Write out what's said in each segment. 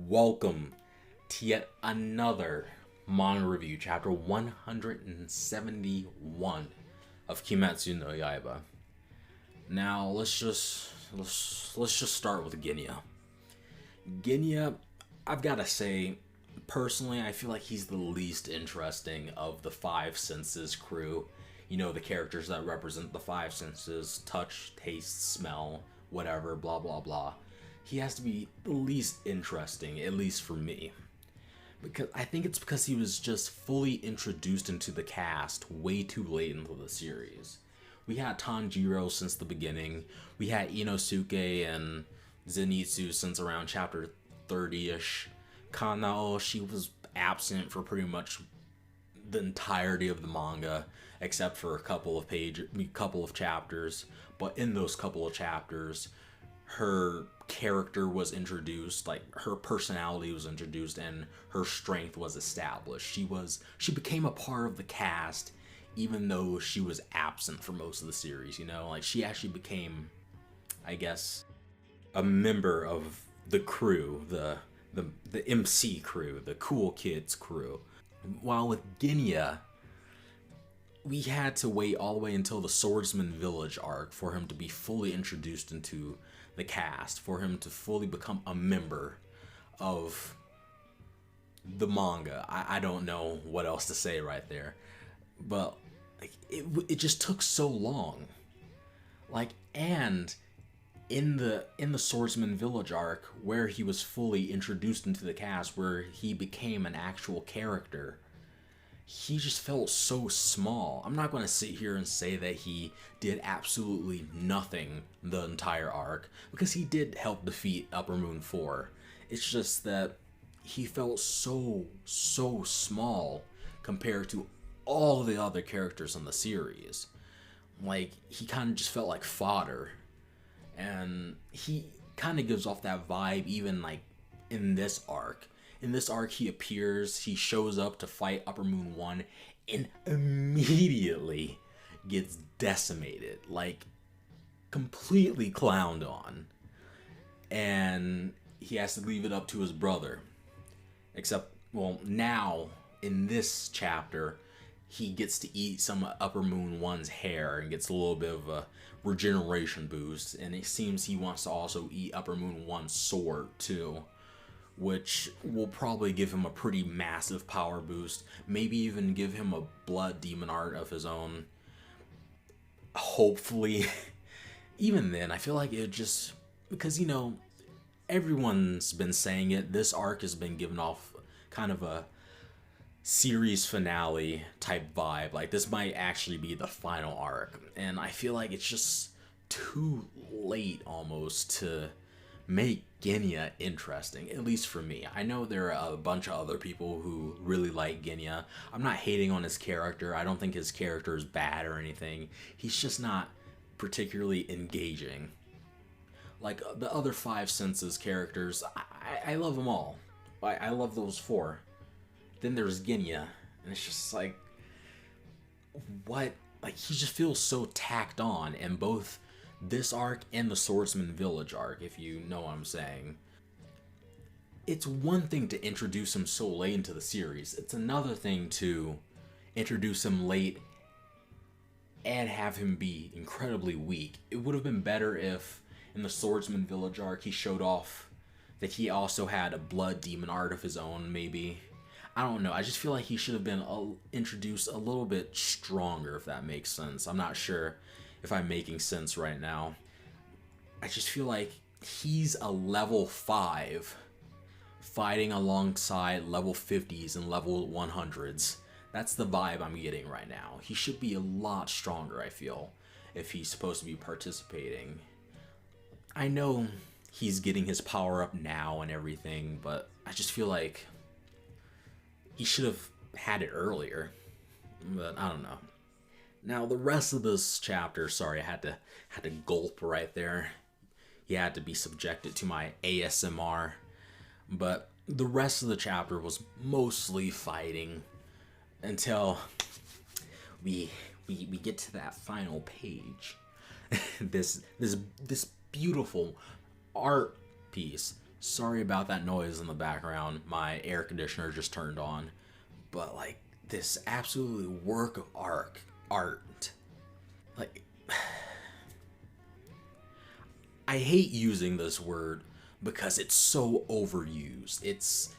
Welcome to yet another manga review, chapter 171 of Kimetsu no Yaiba. Now let's just start with Genya. Genya, I've got to say, personally, I feel like he's the least interesting of the Five Senses crew. You know, the characters that represent the five senses: touch, taste, smell, whatever, blah blah blah. He has to be the least interesting, at least for me. Because I think it's because he was just fully introduced into the cast way too late into the series. We had Tanjiro since the beginning. We had Inosuke and Zenitsu since around chapter 30-ish. Kanao, she was absent for pretty much the entirety of the manga, except for a couple of chapters. But in those couple of chapters, her character was introduced, like her personality was introduced, and her strength was established. She became a part of the cast, even though she was absent for most of the series. You know, like she actually became, I guess, a member of the crew, the MC crew, the cool kids crew. While with Genya, we had to wait all the way until the Swordsman Village arc for him to be fully introduced into the cast, for him to fully become a member of the manga. I don't know what else to say right there, but like, it just took so long. Like, and in the Swordsman Village arc, where he was fully introduced into the cast, where he became an actual character, he just felt so small. I'm not going to sit here and say that he did absolutely nothing the entire arc, because he did help defeat Upper Moon 4. It's just that he felt so small compared to all the other characters in the series. Like, he kind of just felt like fodder. And he kind of gives off that vibe even like in this arc. In this arc, he appears, he shows up to fight Upper Moon 1, and immediately gets decimated. Like, completely clowned on. And he has to leave it up to his brother. Except, well, now, in this chapter, he gets to eat some Upper Moon 1's hair and gets a little bit of a regeneration boost. And it seems he wants to also eat Upper Moon 1's sword, too, which will probably give him a pretty massive power boost. Maybe even give him a blood demon art of his own. Hopefully. Even then, I feel like it just... Because, you know, everyone's been saying it. This arc has been given off kind of a series finale type vibe. Like, this might actually be the final arc. And I feel like it's just too late almost to make Genya interesting, at least for me. I know there are a bunch of other people who really like Genya. I'm not hating on his character. I don't think his character is bad or anything. He's just not particularly engaging. Like the other Five Senses characters, I love them all. I love those four. Then there's Genya, and it's just like, what? Like, he just feels so tacked on in both this arc and the Swordsman Village arc, if you know what I'm saying. It's one thing to introduce him so late into the series. It's another thing to introduce him late and have him be incredibly weak. It would have been better if, in the Swordsman Village arc, he showed off that he also had a blood demon art of his own, maybe. I don't know. I just feel like he should have been introduced a little bit stronger, if that makes sense. I'm not sure if I'm making sense right now. I just feel like he's a level 5 fighting alongside level 50s and level 100s. That's the vibe I'm getting right now. He should be a lot stronger, I feel, if he's supposed to be participating. I know he's getting his power up now and everything, but I just feel like he should have had it earlier. But I don't know. Now, the rest of this chapter, sorry, I had to gulp right there. You had to be subjected to my ASMR. But the rest of the chapter was mostly fighting until we get to that final page. this beautiful art piece Sorry about that noise in the background. My air conditioner just turned on. But like this absolutely work of art. Like I hate using this word because it's so overused. It's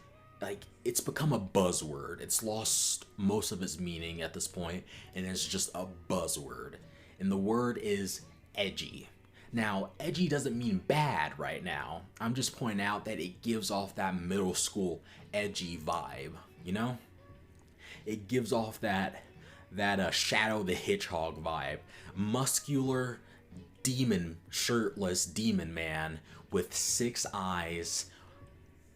become a buzzword. It's lost most of its meaning at this point, and it's just a buzzword. And the word is edgy. Now, edgy doesn't mean bad right now. I'm just pointing out that it gives off that middle school edgy vibe, you know? It gives off that Shadow the Hedgehog vibe. Muscular shirtless demon man with 6 eyes,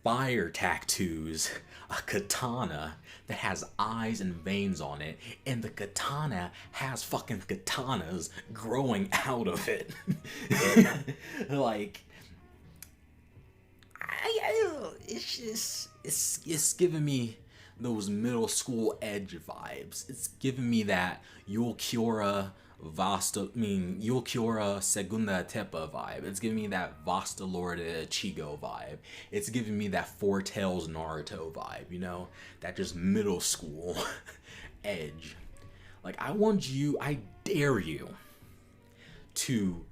fire tattoos, a katana that has eyes and veins on it, and the katana has fucking katanas growing out of it. Like, it's giving me those middle school edge vibes. It's giving me that Yulkiora Segunda Etapa vibe. It's giving me that Vasta Lord Ichigo vibe. It's giving me that Four Tails Naruto vibe, you know? That just middle school edge. Like, I dare you to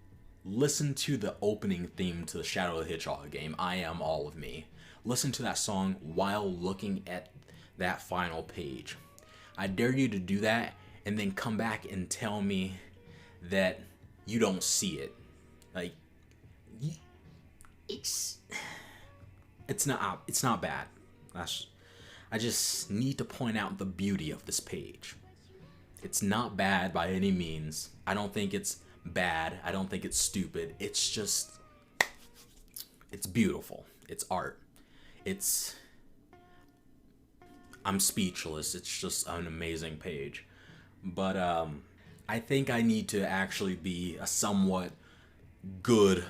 listen to the opening theme to the Shadow of the Hedgehog game, I Am All of Me. Listen to that song while looking at that final page. I dare you to do that and then come back and tell me that you don't see it. Like, it's not bad. I just need to point out the beauty of this page. It's not bad by any means. I don't think it's bad. I don't think it's stupid. It's beautiful. It's art. I'm speechless. It's just an amazing page. But I think I need to actually be a somewhat good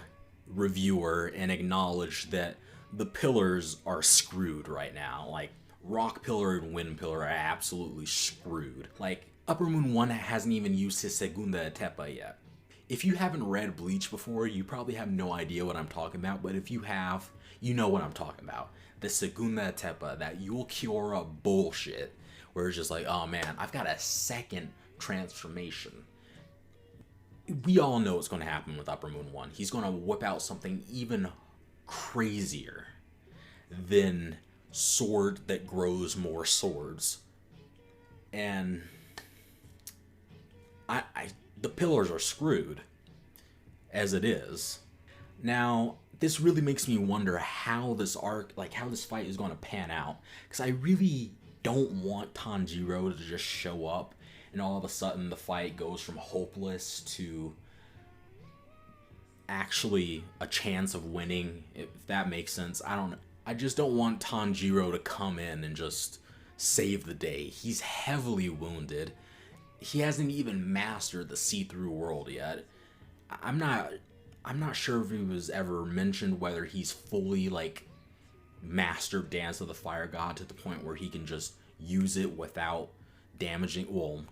reviewer and acknowledge that the pillars are screwed right now. Like, Rock Pillar and Wind Pillar are absolutely screwed. Like, Upper Moon 1 hasn't even used his Segunda Etapa yet. If you haven't read Bleach before, you probably have no idea what I'm talking about, but if you have, you know what I'm talking about. The Segunda Etapa, that Yulkiora bullshit, where it's just like, oh man, I've got a second transformation. We all know what's going to happen with Upper Moon 1. He's going to whip out something even crazier than sword that grows more swords. And the pillars are screwed as it is. Now, this really makes me wonder how this arc, like how this fight is going to pan out. Because I really don't want Tanjiro to just show up and all of a sudden the fight goes from hopeless to actually a chance of winning, if that makes sense. I just don't want Tanjiro to come in and just save the day. He's heavily wounded. He hasn't even mastered the see-through world yet. I'm not sure if he was ever mentioned whether he's fully like mastered Dance of the Fire God to the point where he can just use it without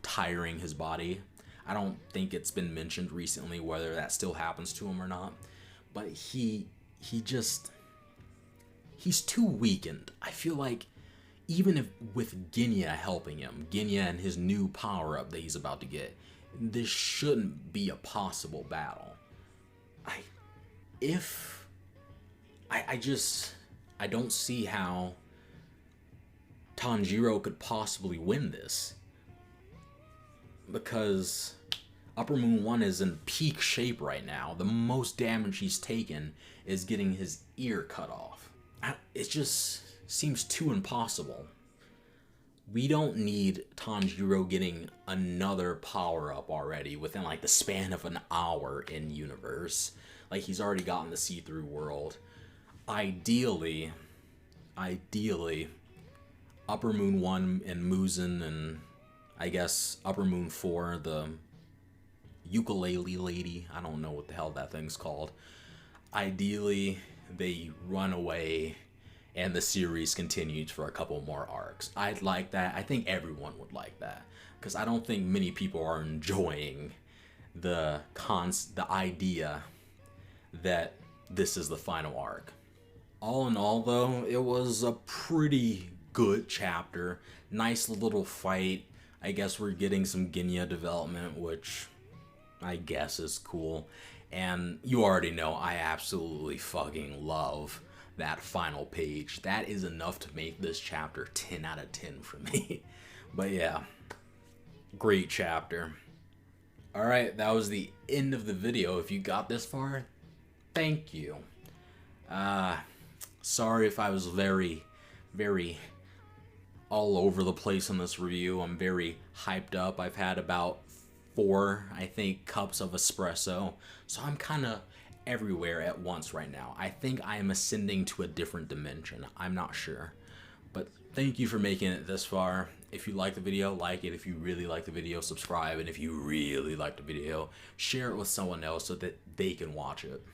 tiring his body. I don't think it's been mentioned recently whether that still happens to him or not. But he's too weakened. I feel like even if with Genya helping him, Genya and his new power-up that he's about to get, this shouldn't be a possible battle. I don't see how Tanjiro could possibly win this. Because Upper Moon 1 is in peak shape right now. The most damage he's taken is getting his ear cut off. It just seems too impossible. We don't need Tanjiro getting another power-up already within like the span of an hour in universe. Like, he's already gotten the see-through world. Ideally, Upper Moon 1 and Muzan and I guess Upper Moon 4, the ukulele lady, I don't know what the hell that thing's called. Ideally, they run away and the series continues for a couple more arcs. I'd like that. I think everyone would like that. Because I don't think many people are enjoying the idea that this is the final arc. All in all, though, it was a pretty good chapter. Nice little fight. I guess we're getting some Genya development, which I guess is cool. And you already know I absolutely fucking love that final page. That is enough to make this chapter 10 out of 10 for me. But yeah, great chapter. Alright, that was the end of the video. If you got this far, thank you. Sorry if I was very all over the place in this review. I'm very hyped up. I've had about 4, I think, cups of espresso. So I'm kind of everywhere at once right now. I think I am ascending to a different dimension. I'm not sure. But thank you for making it this far. If you like the video, like it. If you really like the video, subscribe. And if you really like the video, share it with someone else so that they can watch it.